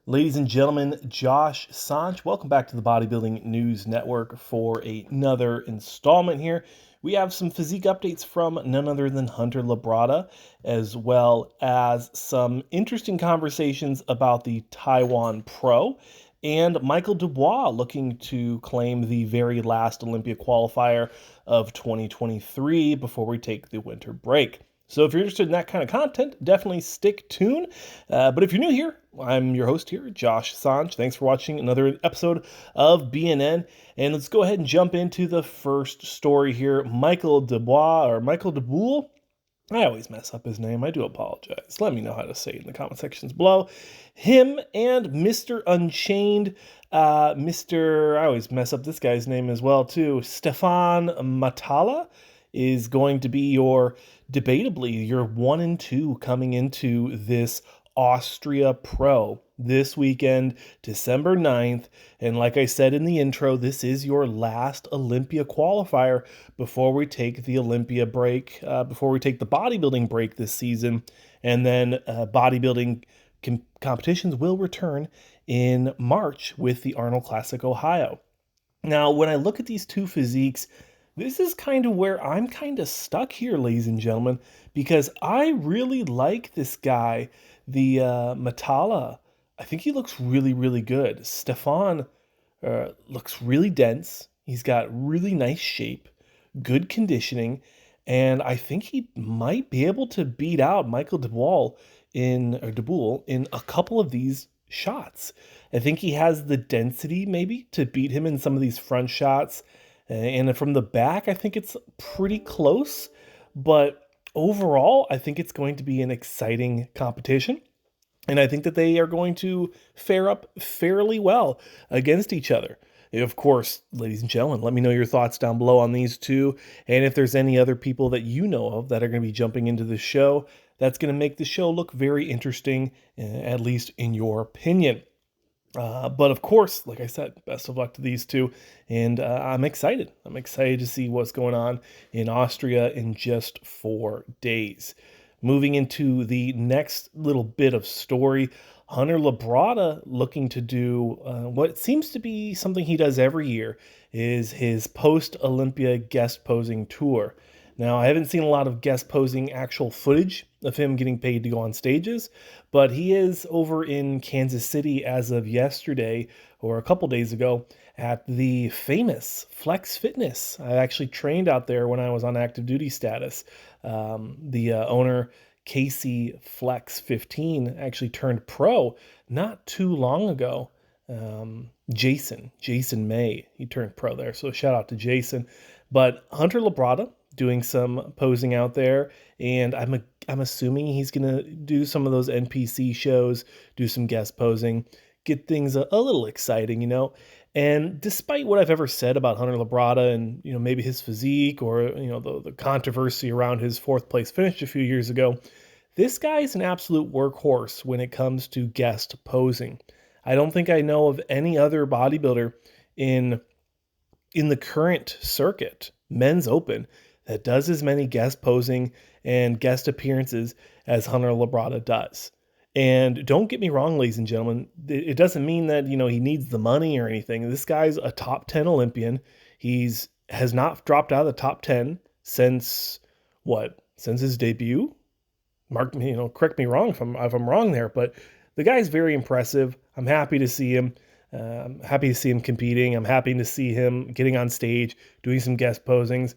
Ladies and gentlemen, Josh Sanch, welcome back to the Bodybuilding News Network for another installment here. We have some physique updates from none other than Hunter Labrada, as well as some interesting conversations about the Taiwan Pro, and Michael Dubois looking to claim the very last Olympia qualifier of 2023 before we take the winter break. So if you're interested in that kind of content, definitely stick tuned. But if you're new here, I'm your host here, Josh Sanch. Thanks for watching another episode of BNN. And let's go ahead and jump into the first story here. Michael Dubois, or Michael Dubois. I always mess up his name. I do apologize. Let me know how to say it in the comment sections below. Him and Mr. Unchained, I always mess up this guy's name as well too. Stefan Matala is going to be debatably your 1 and 2 coming into this Austria Pro this weekend, December 9th. And like I said in the intro, this is your last Olympia qualifier before we take the Olympia break, before we take the bodybuilding break this season. And then bodybuilding competitions will return in March with the Arnold Classic Ohio. Now, when I look at these two physiques, this is kind of where I'm kind of stuck here, ladies and gentlemen, because I really like this guy, the Matala. I think he looks really, really good. Stefan looks really dense. He's got really nice shape, good conditioning, and I think he might be able to beat out Michael Dubois in a couple of these shots. I think he has the density maybe to beat him in some of these front shots. And from the back, I think it's pretty close. But overall, I think it's going to be an exciting competition. And I think that they are going to fare up fairly well against each other. Of course, ladies and gentlemen, let me know your thoughts down below on these two. And if there's any other people that you know of that are going to be jumping into the show, that's going to make the show look very interesting, at least in your opinion. But of course, like I said, best of luck to these two. And I'm excited. I'm excited to see what's going on in Austria in just 4 days. Moving into the next little bit of story, Hunter Labrada looking to do what seems to be something he does every year, is his post-Olympia guest posing tour. Now, I haven't seen a lot of guest posing actual footage of him getting paid to go on stages, but he is over in Kansas City as of yesterday, or a couple days ago, at the famous Flex Fitness. I actually trained out there when I was on active duty status. The owner, Casey Flex 15, actually turned pro not too long ago. Jason May, he turned pro there. So shout out to Jason. But Hunter Labrada doing some posing out there, and I'm assuming he's gonna do some of those NPC shows, do some guest posing, get things a little exciting, you know. And despite what I've ever said about Hunter Labrada and, you know, maybe his physique or, you know, the controversy around his 4th place finish a few years ago, this guy is an absolute workhorse when it comes to guest posing. I don't think I know of any other bodybuilder in the current circuit, men's open, that does as many guest posing and guest appearances as Hunter Labrada does. And don't get me wrong, ladies and gentlemen, it doesn't mean that, you know, he needs the money or anything. This guy's a top 10 Olympian. Has not dropped out of the top 10 since his debut. Mark me, you know, correct me wrong if I'm wrong there, but the guy's very impressive. I'm happy to see him. I'm happy to see him competing. I'm happy to see him getting on stage, doing some guest posings.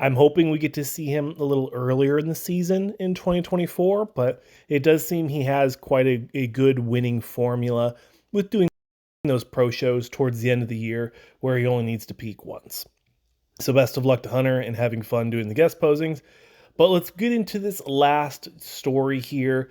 I'm hoping we get to see him a little earlier in the season in 2024, but it does seem he has quite a good winning formula with doing those pro shows towards the end of the year where he only needs to peak once. So best of luck to Hunter and having fun doing the guest posings. But let's get into this last story here.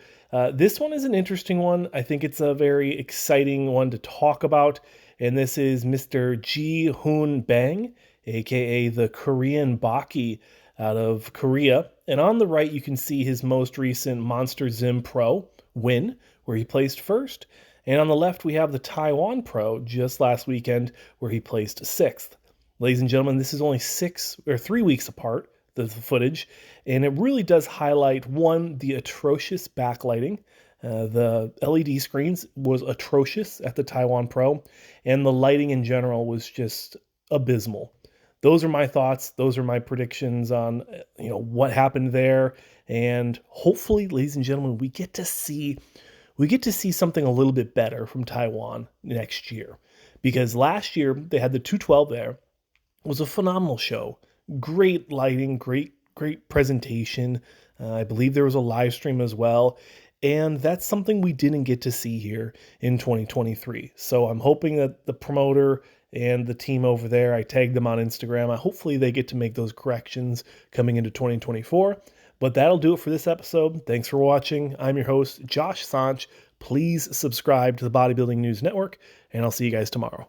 This one is an interesting one. I think it's a very exciting one to talk about. And this is Mr. Ji Hoon Bang, aka the Korean Baki out of Korea. And on the right, you can see his most recent Monster Gym Pro win, where he placed first. And on the left, we have the Taiwan Pro just last weekend, where he placed 6th. Ladies and gentlemen, this is only 3 weeks apart, the footage, and it really does highlight, one, the atrocious backlighting The LED screens was atrocious at the Taiwan Pro, and the lighting in general was just abysmal. Those are my thoughts. Those are my predictions on what happened there, and hopefully, ladies and gentlemen, we get to see something a little bit better from Taiwan next year, because last year they had the 212 there. It was a phenomenal show. Great lighting, great presentation. I believe there was a live stream as well. And that's something we didn't get to see here in 2023. So I'm hoping that the promoter and the team over there, I tagged them on Instagram. Hopefully they get to make those corrections coming into 2024. But that'll do it for this episode. Thanks for watching. I'm your host, Josh Sanch. Please subscribe to the Bodybuilding News Network, and I'll see you guys tomorrow.